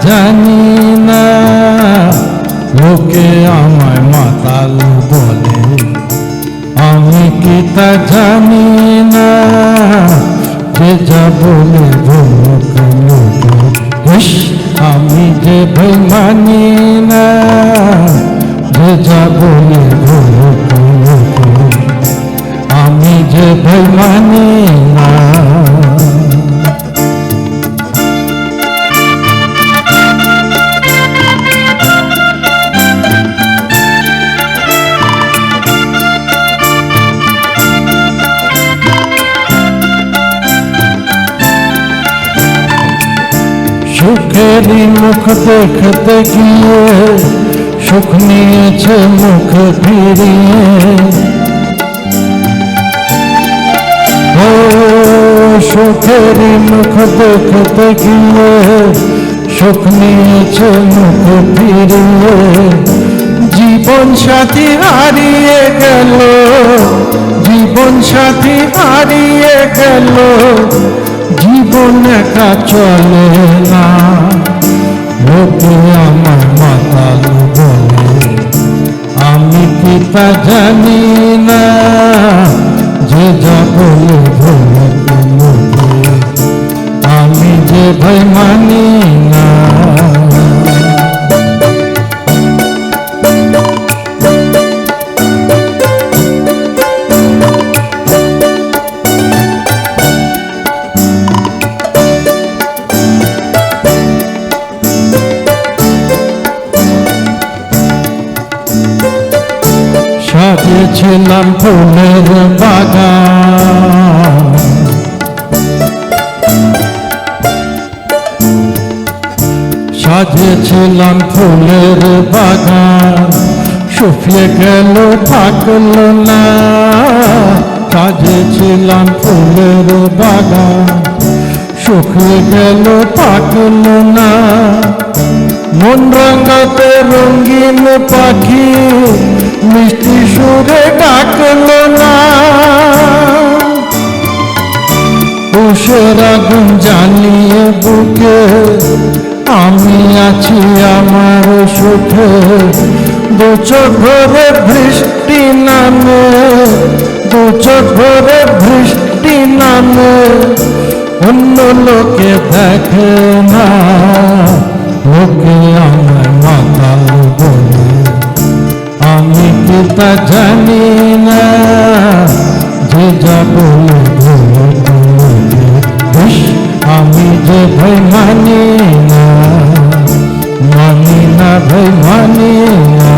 জানি না, লোকে আমায় মাতাল বলে, আমি কি তা জানি না, যে যা বলে ভুলুক লোকে। ইস, আমি যে ভুল মানি না, যে যা বলে ভুলুক লোকে, আমি যে ভুল মানি না। সুখেরই মুখ দেখতে গিয়ে সুখ নিয়েছে মুখ ফিরিয়ে। ও সুখেরই মুখ দেখতে গিয়ে সুখ নিয়েছে মুখ ফিরিয়ে। জীবন সাথী হারিয়ে গেল, জীবন সাথী হারিয়ে গেল, জীবন একা চলে না, লোকে আমার মাতাল বলে, আমি কি তা জানি না, যে যা বলে ভুলুক লোকে, আমি যে ভয় মানি না। সাজিয়েছিলাম ফুলের বাগান, সাজিয়েছিলাম ফুলের বাগান, শুকিয়ে গেল থাকলো না। সাজিয়েছিলাম ফুলের বাগান, শুকিয়ে গেল থাকলো না। মন রাঙাতে রঙিন পাখি মিষ্টি সুরে ডাকলো না। উষের আগুন জ্বালিয়ে বুকে আমি আছি আমার সুখে। দু চোখ ভরে বৃষ্টি নামে, দু চোখ ভরে বৃষ্টি নামে, অন্য লোকে দেখে না, লোকে আমার মাতাল বলে, আমি কি তা জানি না, যে যা বলে ভুলুক লোকে। ইস, আমি যে ভয় মানি না, মানি না ভয় মানি না।